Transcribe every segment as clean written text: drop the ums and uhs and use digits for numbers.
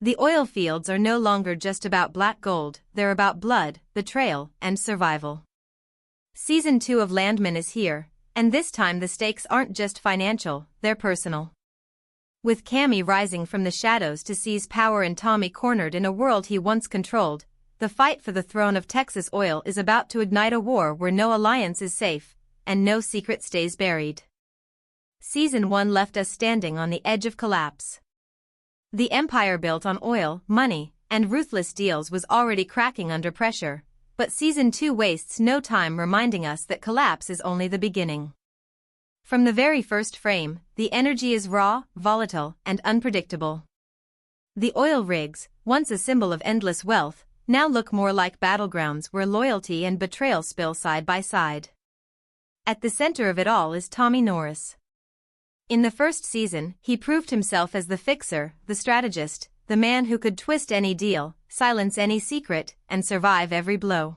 The oil fields are no longer just about black gold, they're about blood, betrayal, and survival. Season 2 of Landman is here, and this time the stakes aren't just financial, they're personal. With Cami rising from the shadows to seize power and Tommy cornered in a world he once controlled, the fight for the throne of Texas Oil is about to ignite a war where no alliance is safe, and no secret stays buried. Season 1 left us standing on the edge of collapse. The empire built on oil, money, and ruthless deals was already cracking under pressure, but Season 2 wastes no time reminding us that collapse is only the beginning. From the very first frame, the energy is raw, volatile, and unpredictable. The oil rigs, once a symbol of endless wealth, now look more like battlegrounds where loyalty and betrayal spill side by side. At the center of it all is Tommy Norris. In the first season, he proved himself as the fixer, the strategist, the man who could twist any deal, silence any secret, and survive every blow.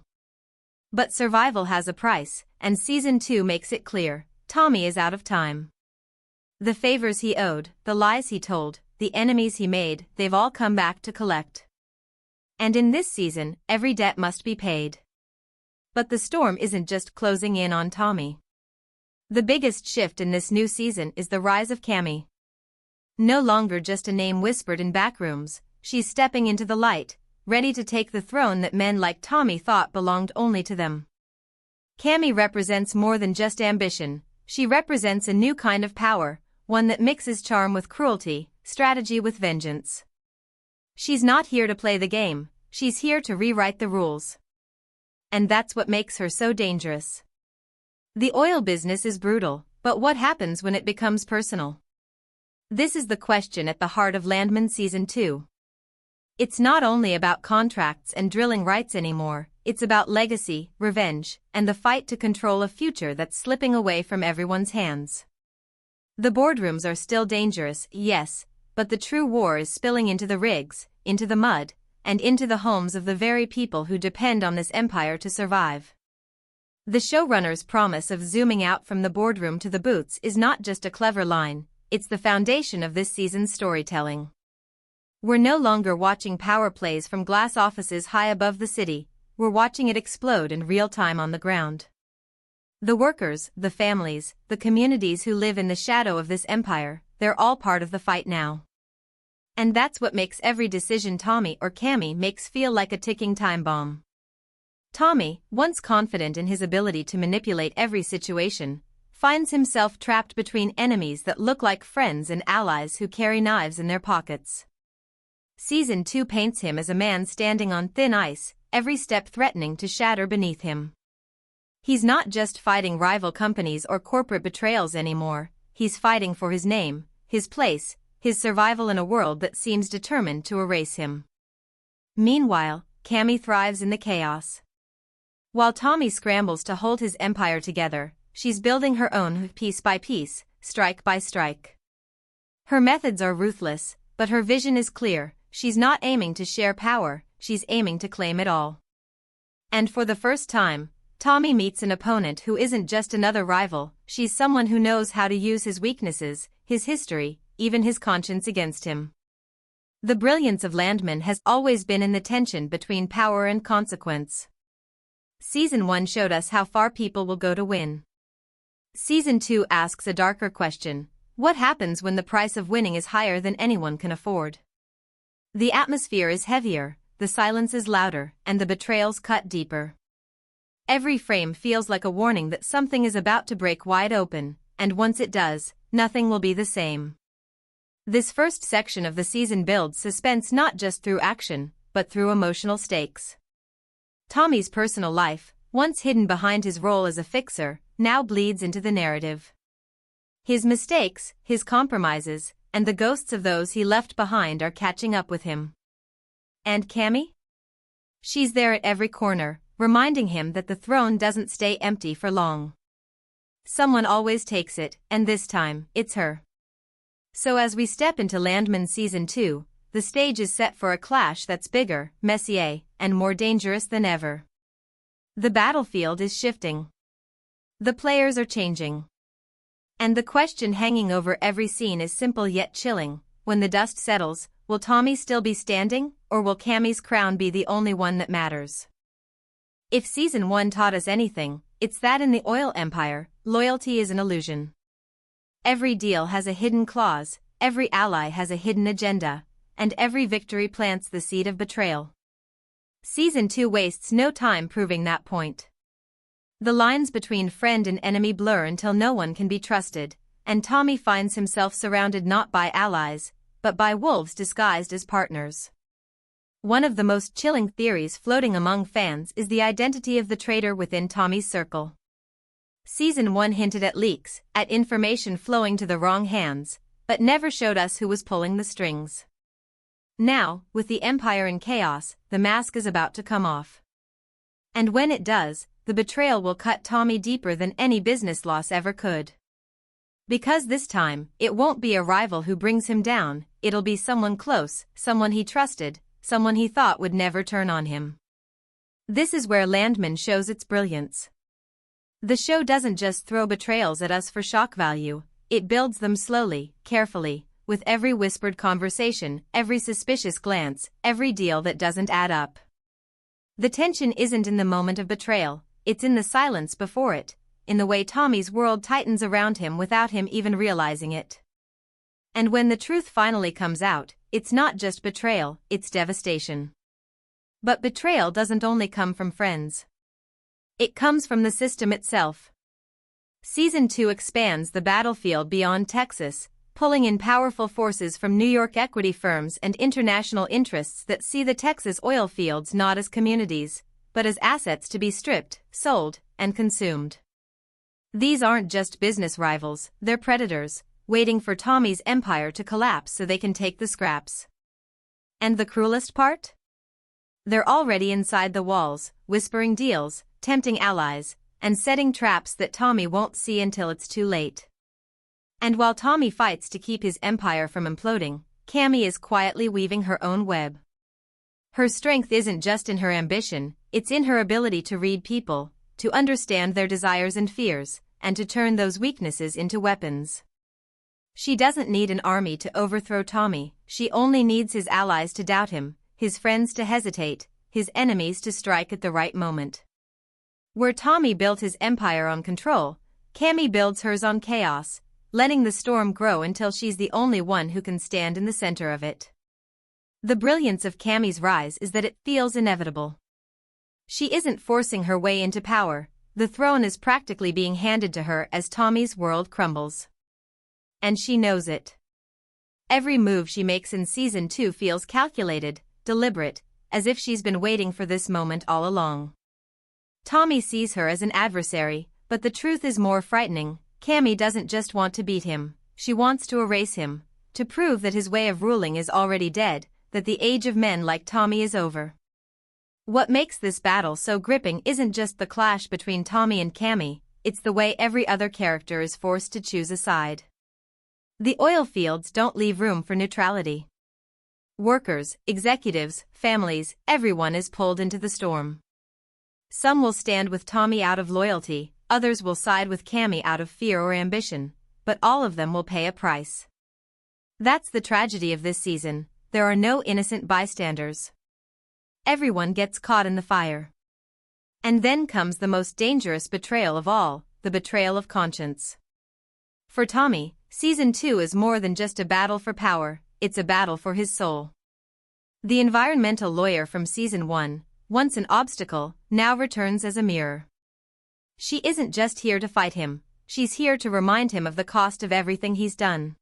But survival has a price, and Season 2 makes it clear, Tommy is out of time. The favors he owed, the lies he told, the enemies he made, they've all come back to collect. And in this season, every debt must be paid. But the storm isn't just closing in on Tommy. The biggest shift in this new season is the rise of Cami. No longer just a name whispered in backrooms, she's stepping into the light, ready to take the throne that men like Tommy thought belonged only to them. Cami represents more than just ambition, she represents a new kind of power, one that mixes charm with cruelty, strategy with vengeance. She's not here to play the game, she's here to rewrite the rules. And that's what makes her so dangerous. The oil business is brutal, but what happens when it becomes personal? This is the question at the heart of Landman Season 2. It's not only about contracts and drilling rights anymore, it's about legacy, revenge, and the fight to control a future that's slipping away from everyone's hands. The boardrooms are still dangerous, yes, but the true war is spilling into the rigs, into the mud, and into the homes of the very people who depend on this empire to survive. The showrunner's promise of zooming out from the boardroom to the boots is not just a clever line, it's the foundation of this season's storytelling. We're no longer watching power plays from glass offices high above the city, we're watching it explode in real time on the ground. The workers, the families, the communities who live in the shadow of this empire, they're all part of the fight now. And that's what makes every decision Tommy or Cami makes feel like a ticking time bomb. Tommy, once confident in his ability to manipulate every situation, finds himself trapped between enemies that look like friends and allies who carry knives in their pockets. Season 2 paints him as a man standing on thin ice, every step threatening to shatter beneath him. He's not just fighting rival companies or corporate betrayals anymore, he's fighting for his name, his place, his survival in a world that seems determined to erase him. Meanwhile, Cami thrives in the chaos. While Tommy scrambles to hold his empire together, she's building her own piece by piece, strike by strike. Her methods are ruthless, but her vision is clear, she's not aiming to share power, she's aiming to claim it all. And for the first time, Tommy meets an opponent who isn't just another rival, she's someone who knows how to use his weaknesses, his history, even his conscience against him. The brilliance of Landman has always been in the tension between power and consequence. Season 1 showed us how far people will go to win. Season 2 asks a darker question, what happens when the price of winning is higher than anyone can afford? The atmosphere is heavier, the silence is louder, and the betrayals cut deeper. Every frame feels like a warning that something is about to break wide open, and once it does, nothing will be the same. This first section of the season builds suspense not just through action, but through emotional stakes. Tommy's personal life, once hidden behind his role as a fixer, now bleeds into the narrative. His mistakes, his compromises, and the ghosts of those he left behind are catching up with him. And Cami? She's there at every corner, reminding him that the throne doesn't stay empty for long. Someone always takes it, and this time, it's her. So as we step into Landman Season 2, the stage is set for a clash that's bigger, messier, and more dangerous than ever. The battlefield is shifting. The players are changing. And the question hanging over every scene is simple yet chilling, when the dust settles, will Tommy still be standing, or will Cami's crown be the only one that matters? If Season 1 taught us anything, it's that in the oil empire, loyalty is an illusion. Every deal has a hidden clause, every ally has a hidden agenda, and every victory plants the seed of betrayal. Season 2 wastes no time proving that point. The lines between friend and enemy blur until no one can be trusted, and Tommy finds himself surrounded not by allies, but by wolves disguised as partners. One of the most chilling theories floating among fans is the identity of the traitor within Tommy's circle. Season 1 hinted at leaks, at information flowing to the wrong hands, but never showed us who was pulling the strings. Now, with the Empire in chaos, the mask is about to come off. And when it does, the betrayal will cut Tommy deeper than any business loss ever could. Because this time, it won't be a rival who brings him down, it'll be someone close, someone he trusted, someone he thought would never turn on him. This is where Landman shows its brilliance. The show doesn't just throw betrayals at us for shock value, it builds them slowly, carefully, with every whispered conversation, every suspicious glance, every deal that doesn't add up. The tension isn't in the moment of betrayal, it's in the silence before it, in the way Tommy's world tightens around him without him even realizing it. And when the truth finally comes out, it's not just betrayal, it's devastation. But betrayal doesn't only come from friends. It comes from the system itself. Season 2 expands the battlefield beyond Texas, pulling in powerful forces from New York equity firms and international interests that see the Texas oil fields not as communities, but as assets to be stripped, sold, and consumed. These aren't just business rivals, they're predators, waiting for Tommy's empire to collapse so they can take the scraps. And the cruelest part? They're already inside the walls, whispering deals, tempting allies, and setting traps that Tommy won't see until it's too late. And while Tommy fights to keep his empire from imploding, Cami is quietly weaving her own web. Her strength isn't just in her ambition, it's in her ability to read people, to understand their desires and fears, and to turn those weaknesses into weapons. She doesn't need an army to overthrow Tommy, she only needs his allies to doubt him, his friends to hesitate, his enemies to strike at the right moment. Where Tommy built his empire on control, Cami builds hers on chaos, letting the storm grow until she's the only one who can stand in the center of it. The brilliance of Cami's rise is that it feels inevitable. She isn't forcing her way into power, the throne is practically being handed to her as Tommy's world crumbles. And she knows it. Every move she makes in Season 2 feels calculated, deliberate, as if she's been waiting for this moment all along. Tommy sees her as an adversary, but the truth is more frightening. Cami doesn't just want to beat him, she wants to erase him, to prove that his way of ruling is already dead, that the age of men like Tommy is over. What makes this battle so gripping isn't just the clash between Tommy and Cami, it's the way every other character is forced to choose a side. The oil fields don't leave room for neutrality. Workers, executives, families, everyone is pulled into the storm. Some will stand with Tommy out of loyalty, others will side with Cami out of fear or ambition, but all of them will pay a price. That's the tragedy of this season, there are no innocent bystanders. Everyone gets caught in the fire. And then comes the most dangerous betrayal of all, the betrayal of conscience. For Tommy, Season 2 is more than just a battle for power, it's a battle for his soul. The environmental lawyer from Season 1, once an obstacle, now returns as a mirror. She isn't just here to fight him, she's here to remind him of the cost of everything he's done.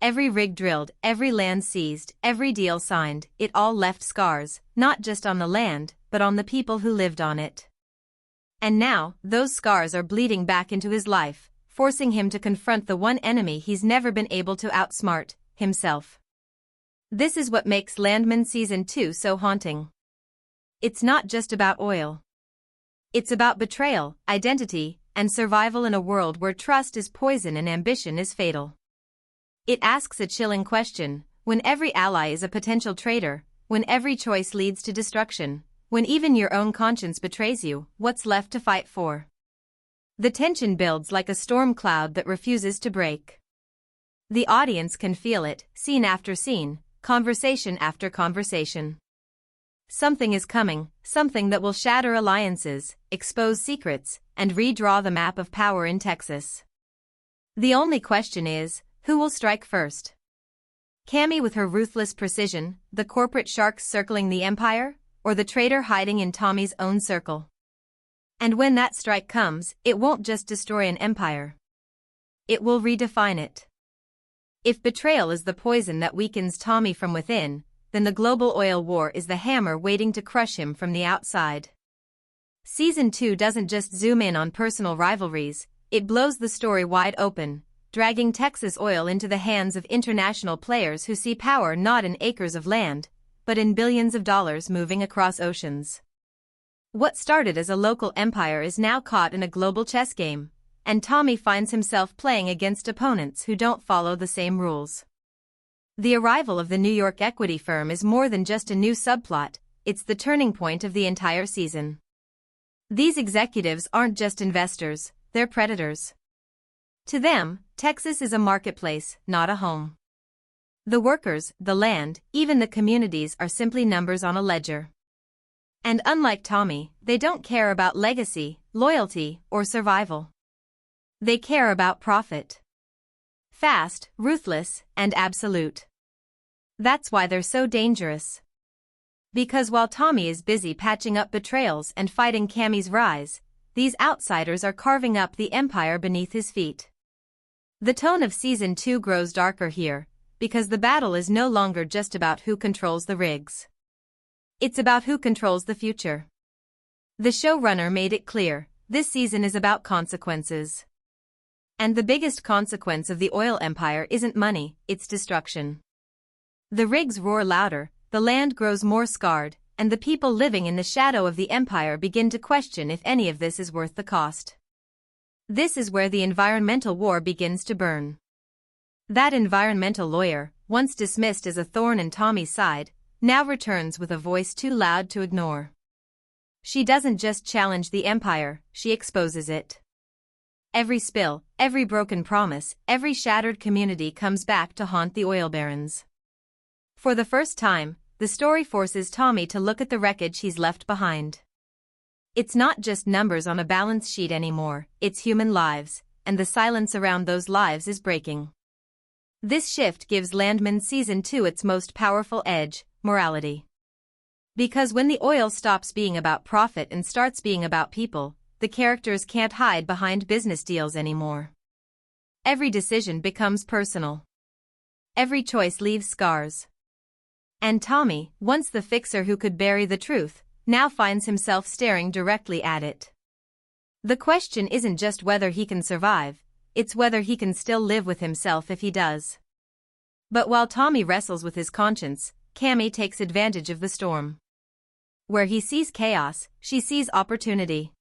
Every rig drilled, every land seized, every deal signed, it all left scars, not just on the land, but on the people who lived on it. And now, those scars are bleeding back into his life, forcing him to confront the one enemy he's never been able to outsmart, himself. This is what makes Landman Season 2 so haunting. It's not just about oil. It's about betrayal, identity, and survival in a world where trust is poison and ambition is fatal. It asks a chilling question: when every ally is a potential traitor, when every choice leads to destruction, when even your own conscience betrays you, what's left to fight for? The tension builds like a storm cloud that refuses to break. The audience can feel it, scene after scene, conversation after conversation. Something is coming, something that will shatter alliances, expose secrets, and redraw the map of power in Texas. The only question is, who will strike first? Cami with her ruthless precision, the corporate sharks circling the empire, or the traitor hiding in Tommy's own circle? And when that strike comes, it won't just destroy an empire. It will redefine it. If betrayal is the poison that weakens Tommy from within, then the global oil war is the hammer waiting to crush him from the outside. Season 2 doesn't just zoom in on personal rivalries, it blows the story wide open, dragging Texas oil into the hands of international players who see power not in acres of land, but in billions of dollars moving across oceans. What started as a local empire is now caught in a global chess game, and Tommy finds himself playing against opponents who don't follow the same rules. The arrival of the New York equity firm is more than just a new subplot, it's the turning point of the entire season. These executives aren't just investors, they're predators. To them, Texas is a marketplace, not a home. The workers, the land, even the communities are simply numbers on a ledger. And unlike Tommy, they don't care about legacy, loyalty, or survival. They care about profit. Fast, ruthless, and absolute. That's why they're so dangerous. Because while Tommy is busy patching up betrayals and fighting Cami's rise, these outsiders are carving up the empire beneath his feet. The tone of Season 2 grows darker here, because the battle is no longer just about who controls the rigs. It's about who controls the future. The showrunner made it clear, this season is about consequences. And the biggest consequence of the oil empire isn't money, it's destruction. The rigs roar louder, the land grows more scarred, and the people living in the shadow of the empire begin to question if any of this is worth the cost. This is where the environmental war begins to burn. That environmental lawyer, once dismissed as a thorn in Tommy's side, now returns with a voice too loud to ignore. She doesn't just challenge the empire, she exposes it. Every spill, every broken promise, every shattered community comes back to haunt the oil barons. For the first time, the story forces Tommy to look at the wreckage he's left behind. It's not just numbers on a balance sheet anymore, it's human lives, and the silence around those lives is breaking. This shift gives Landman Season 2 its most powerful edge, morality. Because when the oil stops being about profit and starts being about people, the characters can't hide behind business deals anymore. Every decision becomes personal. Every choice leaves scars. And Tommy, once the fixer who could bury the truth, now finds himself staring directly at it. The question isn't just whether he can survive, it's whether he can still live with himself if he does. But while Tommy wrestles with his conscience, Cami takes advantage of the storm. Where he sees chaos, she sees opportunity.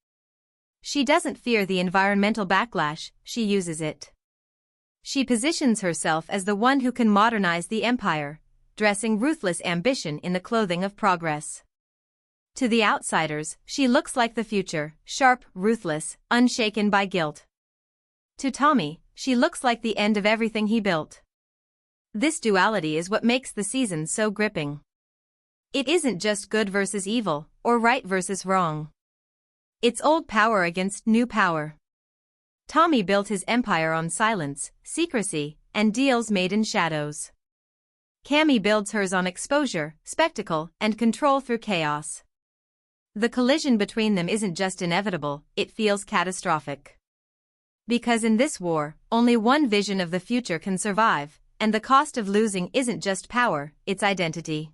She doesn't fear the environmental backlash, she uses it. She positions herself as the one who can modernize the empire, dressing ruthless ambition in the clothing of progress. To the outsiders, she looks like the future, sharp, ruthless, unshaken by guilt. To Tommy, she looks like the end of everything he built. This duality is what makes the season so gripping. It isn't just good versus evil, or right versus wrong. It's old power against new power. Tommy built his empire on silence, secrecy, and deals made in shadows. Cami builds hers on exposure, spectacle, and control through chaos. The collision between them isn't just inevitable, it feels catastrophic. Because in this war, only one vision of the future can survive, and the cost of losing isn't just power, it's identity.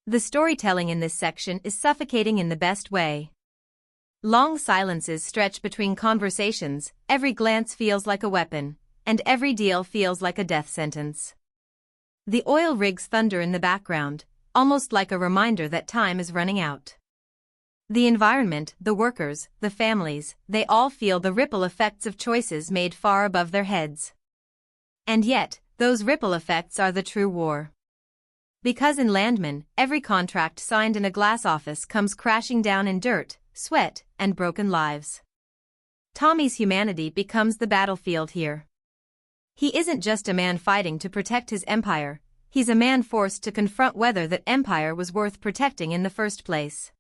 The storytelling in this section is suffocating in the best way. Long silences stretch between conversations, every glance feels like a weapon, and every deal feels like a death sentence. The oil rigs thunder in the background, almost like a reminder that time is running out. The environment, the workers, the families, they all feel the ripple effects of choices made far above their heads. And yet, those ripple effects are the true war. Because in Landman, every contract signed in a glass office comes crashing down in dirt, sweat, and broken lives. Tommy's humanity becomes the battlefield here. He isn't just a man fighting to protect his empire, He's a man forced to confront whether that empire was worth protecting in the first place.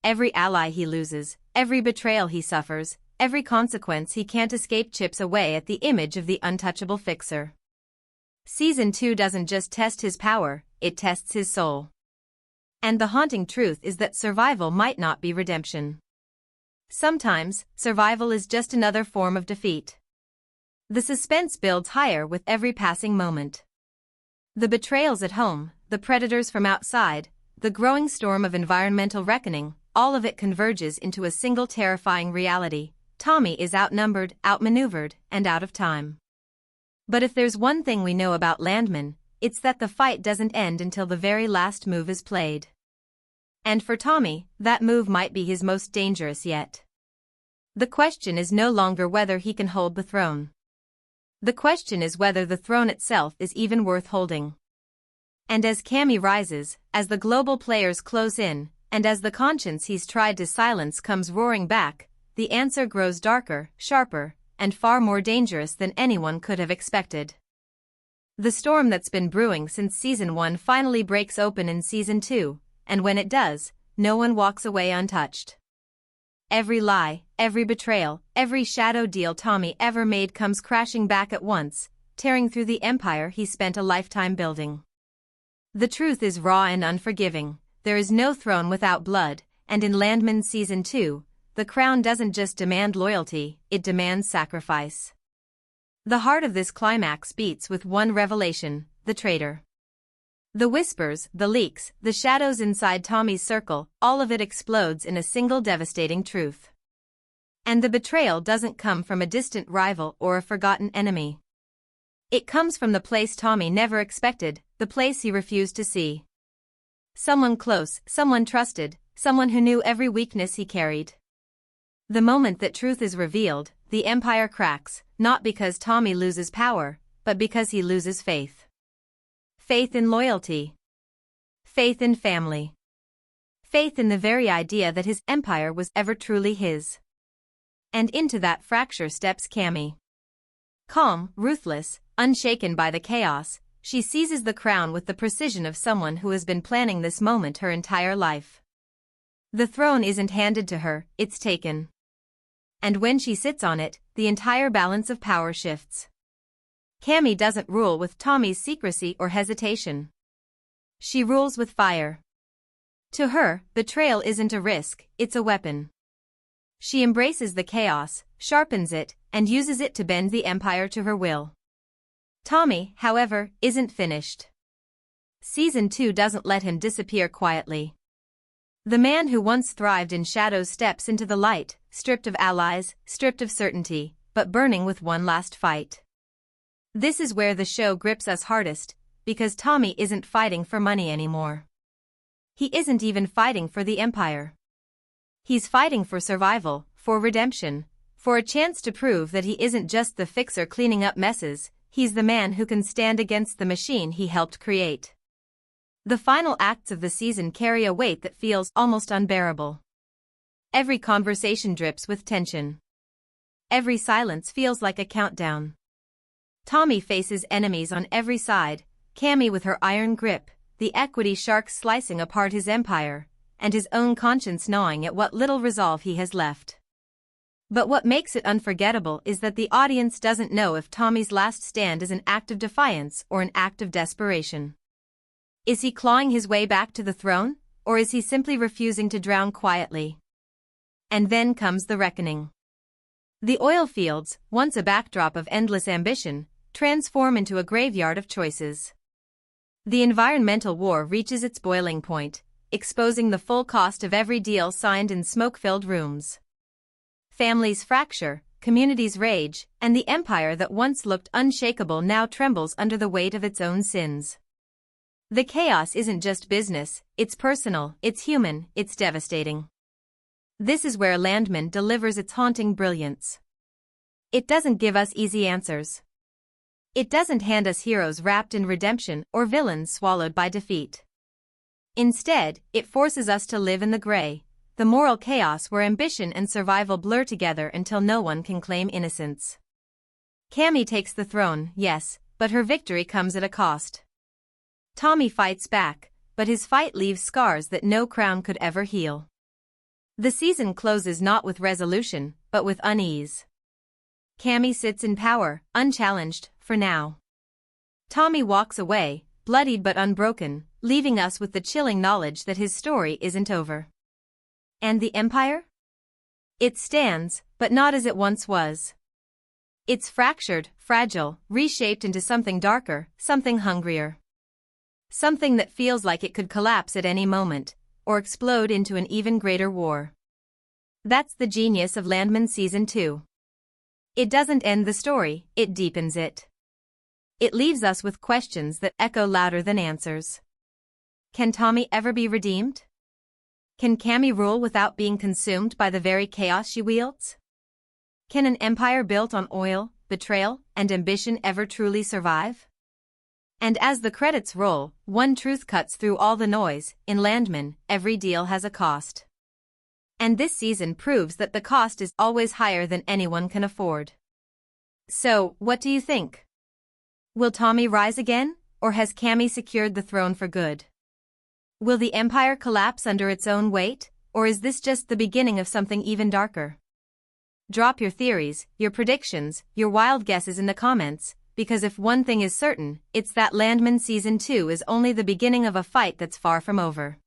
Every ally he loses, every betrayal he suffers, every consequence he can't escape chips away at the image of the untouchable fixer. Season 2 doesn't just test his power, it tests his soul. And the haunting truth is that survival might not be redemption. Sometimes, survival is just another form of defeat. The suspense builds higher with every passing moment. The betrayals at home, the predators from outside, the growing storm of environmental reckoning, all of it converges into a single terrifying reality. Tommy is outnumbered, outmaneuvered, and out of time. But if there's one thing we know about Landman, it's that the fight doesn't end until the very last move is played. And for Tommy, that move might be his most dangerous yet. The question is no longer whether he can hold the throne. The question is whether the throne itself is even worth holding. And as Cami rises, as the global players close in, and as the conscience he's tried to silence comes roaring back, the answer grows darker, sharper, and far more dangerous than anyone could have expected. The storm that's been brewing since Season 1 finally breaks open in Season 2, and when it does, no one walks away untouched. Every lie, every betrayal, every shadow deal Tommy ever made comes crashing back at once, tearing through the empire he spent a lifetime building. The truth is raw and unforgiving. There is no throne without blood, and in Landman Season 2, the crown doesn't just demand loyalty, it demands sacrifice. The heart of this climax beats with one revelation: the traitor. The whispers, the leaks, the shadows inside Tommy's circle, all of it explodes in a single devastating truth. And the betrayal doesn't come from a distant rival or a forgotten enemy. It comes from the place Tommy never expected, the place he refused to see. Someone close, someone trusted, someone who knew every weakness he carried. The moment that truth is revealed, the empire cracks, not because Tommy loses power, but because he loses faith. Faith in loyalty. Faith in family. Faith in the very idea that his empire was ever truly his. And into that fracture steps Cami. Calm, ruthless, unshaken by the chaos, she seizes the crown with the precision of someone who has been planning this moment her entire life. The throne isn't handed to her, it's taken. And when she sits on it, the entire balance of power shifts. Cami doesn't rule with Tommy's secrecy or hesitation. She rules with fire. To her, betrayal isn't a risk, it's a weapon. She embraces the chaos, sharpens it, and uses it to bend the empire to her will. Tommy, however, isn't finished. Season 2 doesn't let him disappear quietly. The man who once thrived in shadows steps into the light, stripped of allies, stripped of certainty, but burning with one last fight. This is where the show grips us hardest, because Tommy isn't fighting for money anymore. He isn't even fighting for the empire. He's fighting for survival, for redemption, for a chance to prove that he isn't just the fixer cleaning up messes, he's the man who can stand against the machine he helped create. The final acts of the season carry a weight that feels almost unbearable. Every conversation drips with tension. Every silence feels like a countdown. Tommy faces enemies on every side, Cami with her iron grip, the equity sharks slicing apart his empire, and his own conscience gnawing at what little resolve he has left. But what makes it unforgettable is that the audience doesn't know if Tommy's last stand is an act of defiance or an act of desperation. Is he clawing his way back to the throne, or is he simply refusing to drown quietly? And then comes the reckoning. The oil fields, once a backdrop of endless ambition, transform into a graveyard of choices. The environmental war reaches its boiling point, exposing the full cost of every deal signed in smoke-filled rooms. Families fracture, communities rage, and the empire that once looked unshakable now trembles under the weight of its own sins. The chaos isn't just business, it's personal, it's human, it's devastating. This is where Landman delivers its haunting brilliance. It doesn't give us easy answers. It doesn't hand us heroes wrapped in redemption or villains swallowed by defeat. Instead, it forces us to live in the gray, the moral chaos where ambition and survival blur together until no one can claim innocence. Cami takes the throne, yes, but her victory comes at a cost. Tommy fights back, but his fight leaves scars that no crown could ever heal. The season closes not with resolution, but with unease. Cami sits in power, unchallenged, for now. Tommy walks away, bloodied but unbroken, leaving us with the chilling knowledge that his story isn't over. And the Empire? It stands, but not as it once was. It's fractured, fragile, reshaped into something darker, something hungrier. Something that feels like it could collapse at any moment, or explode into an even greater war. That's the genius of Landman Season 2. It doesn't end the story, it deepens it. It leaves us with questions that echo louder than answers. Can Tommy ever be redeemed? Can Cami rule without being consumed by the very chaos she wields? Can an empire built on oil, betrayal, and ambition ever truly survive? And as the credits roll, one truth cuts through all the noise: in Landman, every deal has a cost. And this season proves that the cost is always higher than anyone can afford. So, what do you think? Will Tommy rise again, or has Cami secured the throne for good? Will the Empire collapse under its own weight, or is this just the beginning of something even darker? Drop your theories, your predictions, your wild guesses in the comments, because if one thing is certain, it's that Landman Season 2 is only the beginning of a fight that's far from over.